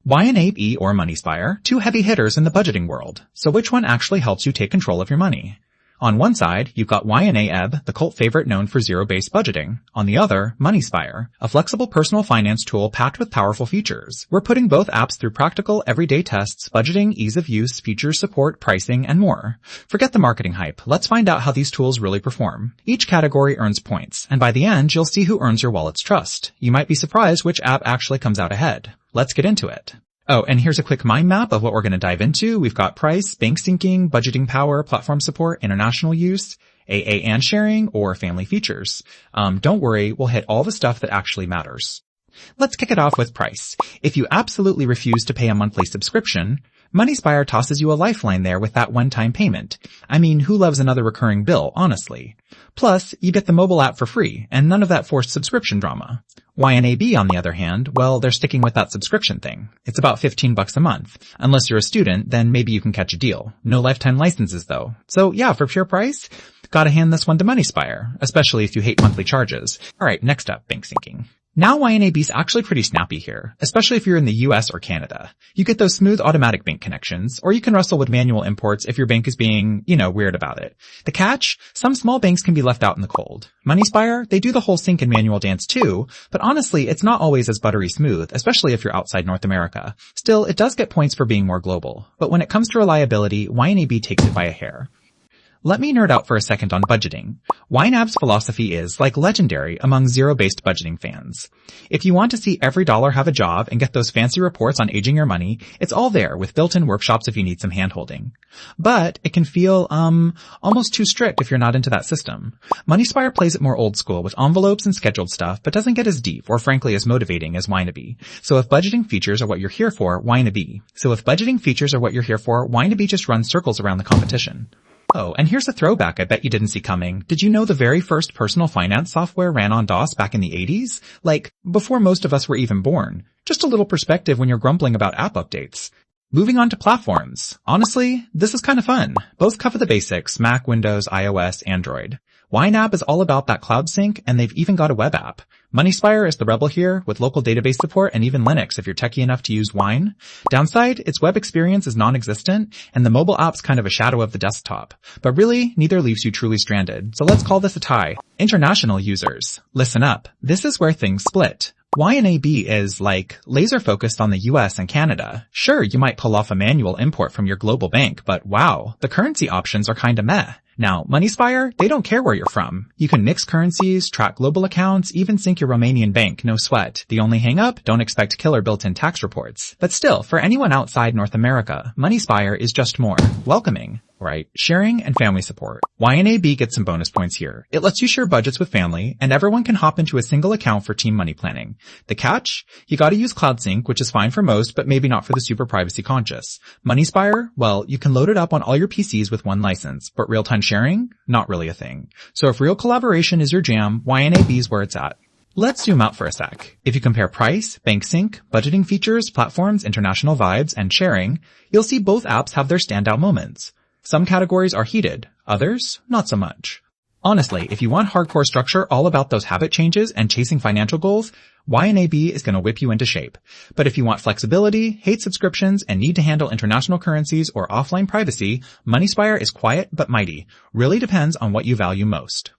YNAB or Moneyspire, two heavy hitters in the budgeting world. So which one actually helps you take control of your money? On one side, you've got YNAB, the cult favorite known for zero-based budgeting. On the other, Moneyspire, a flexible personal finance tool packed with powerful features. We're putting both apps through practical, everyday tests, budgeting, ease of use, feature support, pricing, and more. Forget the marketing hype. Let's find out how these tools really perform. Each category earns points, and by the end, you'll see who earns your wallet's trust. You might be surprised which app actually comes out ahead. Let's get into it. Oh, and here's a quick mind map of what we're going to dive into. We've got price, bank syncing, budgeting power, platform support, international use, AA and sharing, or family features. Don't worry, we'll hit all the stuff that actually matters. Let's kick it off with price. If you absolutely refuse to pay a monthly subscription, Moneyspire tosses you a lifeline there with that one-time payment. I mean, who loves another recurring bill, honestly? Plus, you get the mobile app for free, and none of that forced subscription drama. YNAB, on the other hand, well, they're sticking with that subscription thing. It's about $15 a month. Unless you're a student, then maybe you can catch a deal. No lifetime licenses, though. So yeah, for pure price, gotta hand this one to Moneyspire, especially if you hate monthly charges. Alright, next up, bank syncing. Now YNAB's actually pretty snappy here, especially if you're in the US or Canada. You get those smooth automatic bank connections, or you can wrestle with manual imports if your bank is being, weird about it. The catch? Some small banks can be left out in the cold. Moneyspire, they do the whole sync and manual dance too, but honestly, it's not always as buttery smooth, especially if you're outside North America. Still, it does get points for being more global. But when it comes to reliability, YNAB takes it by a hair. Let me nerd out for a second on budgeting. YNAB's philosophy is, legendary among zero-based budgeting fans. If you want to see every dollar have a job and get those fancy reports on aging your money, it's all there with built-in workshops if you need some hand-holding. But it can feel, almost too strict if you're not into that system. Moneyspire plays it more old school with envelopes and scheduled stuff, but doesn't get as deep or frankly as motivating as YNAB. So if budgeting features are what you're here for, YNAB just runs circles around the competition. Oh, and here's a throwback I bet you didn't see coming. Did you know the very first personal finance software ran on DOS back in the 80s? Before most of us were even born. Just a little perspective when you're grumbling about app updates. Moving on to platforms. Honestly, this is kind of fun. Both cover the basics, Mac, Windows, iOS, Android. YNAB is all about that cloud sync, and they've even got a web app. Moneyspire is the rebel here, with local database support and even Linux if you're techie enough to use Wine. Downside, its web experience is non-existent, and the mobile app's kind of a shadow of the desktop. But really, neither leaves you truly stranded, so let's call this a tie. International users, listen up. This is where things split. YNAB is, laser focused on the US and Canada. Sure, you might pull off a manual import from your global bank, but wow, the currency options are kinda meh. Now, Moneyspire, they don't care where you're from. You can mix currencies, track global accounts, even sync your Romanian bank, no sweat. The only hang-up, don't expect killer built-in tax reports. But still, for anyone outside North America, Moneyspire is just more welcoming. Right, sharing and family support. YNAB gets some bonus points here. It lets you share budgets with family, and everyone can hop into a single account for team money planning. The catch? You gotta use Cloud Sync, which is fine for most, but maybe not for the super privacy conscious. Moneyspire? Well, you can load it up on all your PCs with one license, but real-time sharing? Not really a thing. So if real collaboration is your jam, YNAB's where it's at. Let's zoom out for a sec. If you compare price, bank sync, budgeting features, platforms, international vibes, and sharing, you'll see both apps have their standout moments. Some categories are heated, others, not so much. Honestly, if you want hardcore structure all about those habit changes and chasing financial goals, YNAB is going to whip you into shape. But if you want flexibility, hate subscriptions, and need to handle international currencies or offline privacy, Moneyspire is quiet but mighty. Really depends on what you value most.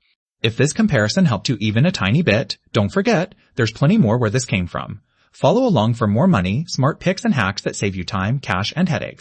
If this comparison helped you even a tiny bit, don't forget, there's plenty more where this came from. Follow along for more money, smart picks and hacks that save you time, cash, and headaches.